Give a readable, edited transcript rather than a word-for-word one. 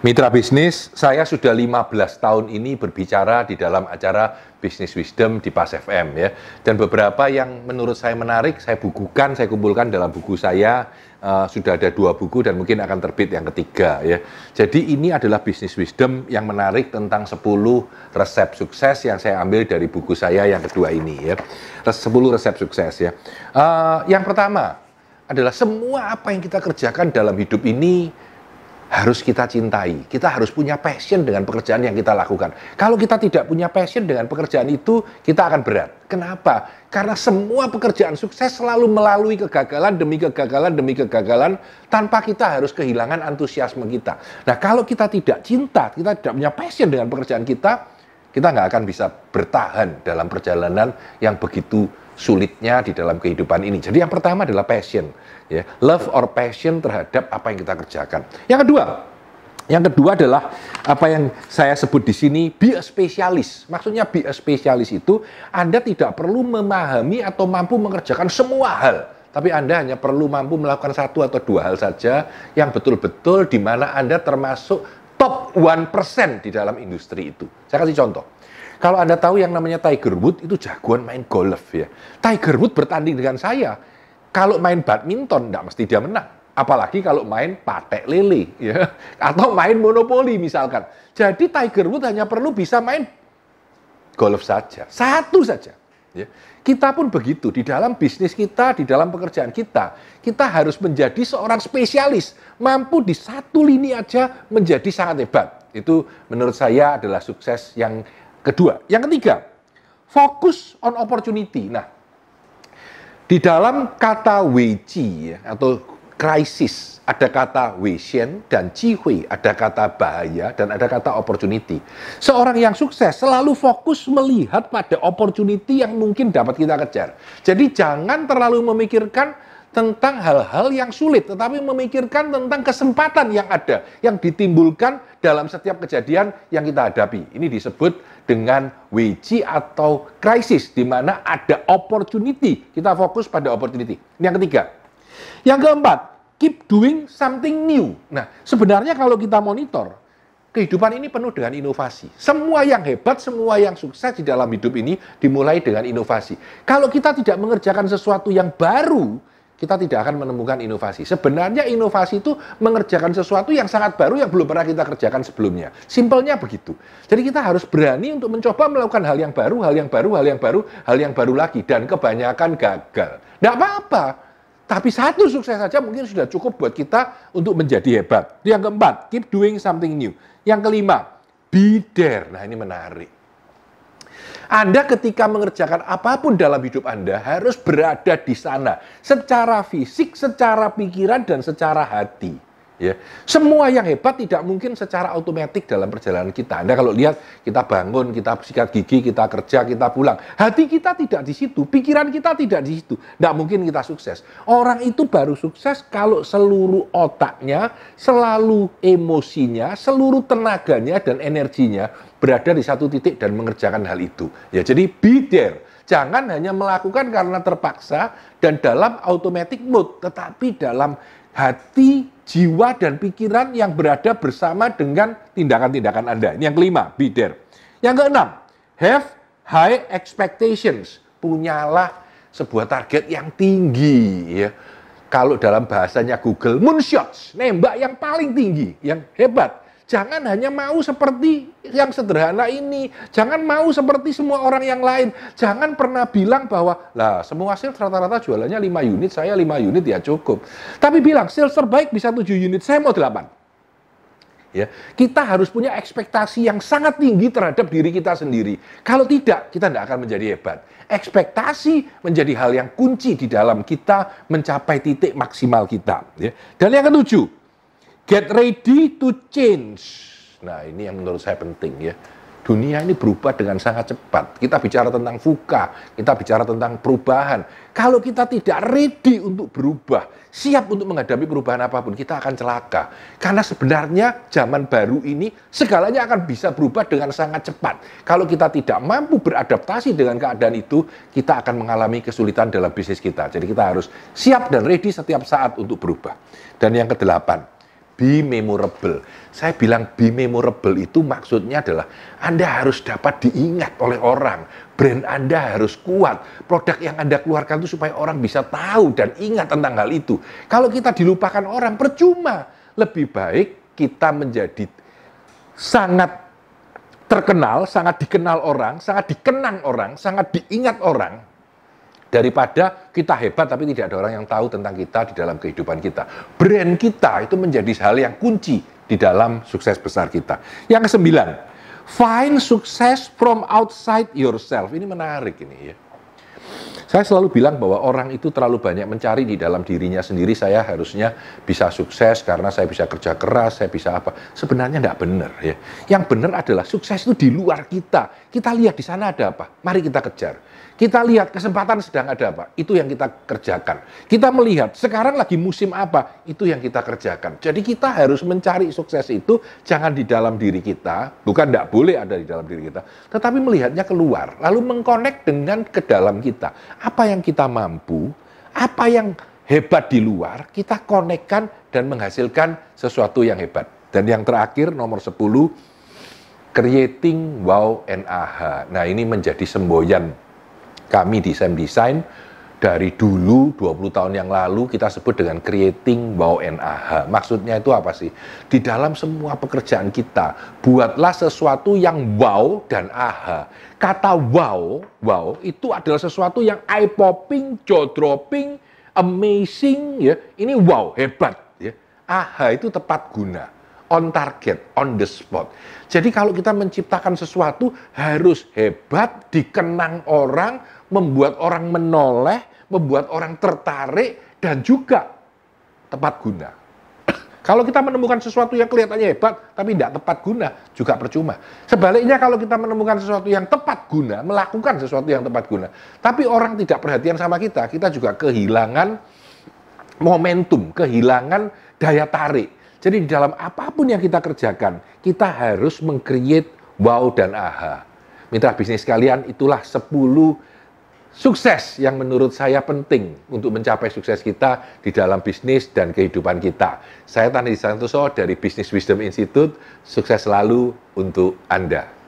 Mitra bisnis, saya sudah 15 tahun ini berbicara di dalam acara Business Wisdom di Pas FM ya. Dan beberapa yang menurut saya menarik, saya bukukan, saya kumpulkan dalam buku saya. Sudah ada 2 buku dan mungkin akan terbit yang ketiga ya. Jadi ini adalah Business Wisdom yang menarik tentang 10 resep sukses yang saya ambil dari buku saya yang kedua ini ya. 10 resep sukses ya. Yang pertama adalah semua apa yang kita kerjakan dalam hidup ini harus kita cintai. Kita harus punya passion dengan pekerjaan yang kita lakukan. Kalau kita tidak punya passion dengan pekerjaan itu, kita akan berat. Kenapa? Karena semua pekerjaan sukses selalu melalui kegagalan demi kegagalan demi kegagalan tanpa kita harus kehilangan antusiasme kita. Nah, kalau kita tidak cinta, kita tidak punya passion dengan pekerjaan kita nggak akan bisa bertahan dalam perjalanan yang begitu sulitnya di dalam kehidupan ini. Jadi yang pertama adalah passion, ya, love or passion terhadap apa yang kita kerjakan. Yang kedua adalah apa yang saya sebut di sini be a specialist. Maksudnya be a specialist itu Anda tidak perlu memahami atau mampu mengerjakan semua hal, tapi Anda hanya perlu mampu melakukan 1 atau 2 hal saja yang betul-betul di mana Anda termasuk top 1% di dalam industri itu. Saya kasih contoh. Kalau Anda tahu yang namanya Tiger Woods, itu jagoan main golf ya. Tiger Woods bertanding dengan saya. Kalau main badminton, nggak mesti dia menang. Apalagi kalau main patek lele ya. Atau main monopoli misalkan. Jadi Tiger Woods hanya perlu bisa main golf saja. 1 saja. Ya. Kita pun begitu. Di dalam bisnis kita, di dalam pekerjaan kita harus menjadi seorang spesialis. Mampu di 1 lini aja menjadi sangat hebat. Itu menurut saya adalah sukses yang kedua. Yang ketiga, fokus on opportunity. Nah, di dalam kata weiqi atau krisis, ada kata weishen dan jihui, ada kata bahaya dan ada kata opportunity. Seorang yang sukses selalu fokus melihat pada opportunity yang mungkin dapat kita kejar. Jadi jangan terlalu memikirkan tentang hal-hal yang sulit, tetapi memikirkan tentang kesempatan yang ada, yang ditimbulkan dalam setiap kejadian yang kita hadapi. Ini disebut dengan weiqi atau krisis, di mana ada opportunity. Kita fokus pada opportunity. Ini yang ketiga. Yang keempat, keep doing something new. Nah, sebenarnya kalau kita monitor, kehidupan ini penuh dengan inovasi. Semua yang hebat, semua yang sukses di dalam hidup ini dimulai dengan inovasi. Kalau kita tidak mengerjakan sesuatu yang baru, kita tidak akan menemukan inovasi. Sebenarnya inovasi itu mengerjakan sesuatu yang sangat baru yang belum pernah kita kerjakan sebelumnya. Simpelnya begitu. Jadi kita harus berani untuk mencoba melakukan hal yang baru, hal yang baru, hal yang baru, hal yang baru lagi. Dan kebanyakan gagal. Tidak apa-apa. Tapi 1 sukses saja mungkin sudah cukup buat kita untuk menjadi hebat. Yang keempat, keep doing something new. Yang kelima, be there. Nah, ini menarik. Anda ketika mengerjakan apapun dalam hidup Anda harus berada di sana secara fisik, secara pikiran, dan secara hati. Ya. Semua yang hebat tidak mungkin secara otomatis dalam perjalanan kita. Anda kalau lihat, kita bangun, kita sikat gigi, kita kerja, kita pulang. Hati kita tidak di situ, pikiran kita tidak di situ. Tidak mungkin kita sukses. Orang itu baru sukses kalau seluruh otaknya, selalu emosinya, seluruh tenaganya dan energinya berada di satu titik dan mengerjakan hal itu. Ya, jadi be there. Jangan hanya melakukan karena terpaksa dan dalam automatic mode, tetapi dalam hati, jiwa, dan pikiran yang berada bersama dengan tindakan-tindakan Anda. Ini yang kelima, be there. Yang keenam, have high expectations. Punyalah sebuah target yang tinggi. Ya. Kalau dalam bahasanya Google, moonshots, nembak yang paling tinggi, yang hebat. Jangan hanya mau seperti yang sederhana ini. Jangan mau seperti semua orang yang lain. Jangan pernah bilang bahwa, lah semua sales rata-rata jualannya 5 unit, saya 5 unit ya cukup. Tapi bilang, sales terbaik bisa 7 unit, saya mau 8. Ya, kita harus punya ekspektasi yang sangat tinggi terhadap diri kita sendiri. Kalau tidak, kita tidak akan menjadi hebat. Ekspektasi menjadi hal yang kunci di dalam kita mencapai titik maksimal kita. Ya. Dan yang ketujuh, get ready to change. Nah, ini yang menurut saya penting ya. Dunia ini berubah dengan sangat cepat. Kita bicara tentang VUCA, kita bicara tentang perubahan. Kalau kita tidak ready untuk berubah, siap untuk menghadapi perubahan apapun, kita akan celaka. Karena sebenarnya zaman baru ini segalanya akan bisa berubah dengan sangat cepat. Kalau kita tidak mampu beradaptasi dengan keadaan itu, kita akan mengalami kesulitan dalam bisnis kita. Jadi kita harus siap dan ready setiap saat untuk berubah. Dan yang kedelapan, be memorable. Saya bilang be memorable itu maksudnya adalah Anda harus dapat diingat oleh orang. Brand Anda harus kuat. Produk yang Anda keluarkan itu supaya orang bisa tahu dan ingat tentang hal itu. Kalau kita dilupakan orang, percuma. Lebih baik kita menjadi sangat terkenal, sangat dikenal orang, sangat dikenang orang, sangat diingat orang, daripada kita hebat tapi tidak ada orang yang tahu tentang kita di dalam kehidupan kita. Brand kita itu menjadi hal yang kunci di dalam sukses besar kita. Yang ke-9, find success from outside yourself. Ini menarik ini ya. Saya selalu bilang bahwa orang itu terlalu banyak mencari di dalam dirinya sendiri. Saya harusnya bisa sukses karena saya bisa kerja keras, saya bisa apa. Sebenarnya nggak benar ya. Yang benar adalah sukses itu di luar kita. Kita lihat di sana ada apa, mari kita kejar. Kita lihat kesempatan sedang ada apa, itu yang kita kerjakan. Kita melihat sekarang lagi musim apa, itu yang kita kerjakan. Jadi kita harus mencari sukses itu jangan di dalam diri kita, bukan tidak boleh ada di dalam diri kita, tetapi melihatnya keluar, lalu mengkonek dengan ke dalam kita. Apa yang kita mampu, apa yang hebat di luar, kita konekkan dan menghasilkan sesuatu yang hebat. Dan yang terakhir, nomor 10, creating wow and aha. Nah ini menjadi semboyan kami di Sam Design dari dulu 20 tahun yang lalu kita sebut dengan creating wow and aha. Maksudnya itu apa sih? Di dalam semua pekerjaan kita, buatlah sesuatu yang wow dan aha. Kata wow itu adalah sesuatu yang eye-popping, jaw-dropping, amazing, ya. Ini wow, hebat, ya. Aha itu tepat guna, on target, on the spot. Jadi kalau kita menciptakan sesuatu harus hebat, dikenang orang, membuat orang menoleh, membuat orang tertarik, dan juga tepat guna. Kalau kita menemukan sesuatu yang kelihatannya hebat, tapi tidak tepat guna, juga percuma. Sebaliknya kalau kita menemukan sesuatu yang tepat guna, melakukan sesuatu yang tepat guna, tapi orang tidak perhatian sama kita juga kehilangan momentum, kehilangan daya tarik. Jadi di dalam apapun yang kita kerjakan, kita harus meng-create wow dan aha. Mitra bisnis sekalian, itulah 10 sukses yang menurut saya penting untuk mencapai sukses kita di dalam bisnis dan kehidupan kita. Saya Tani Santoso dari Business Wisdom Institute, sukses selalu untuk Anda.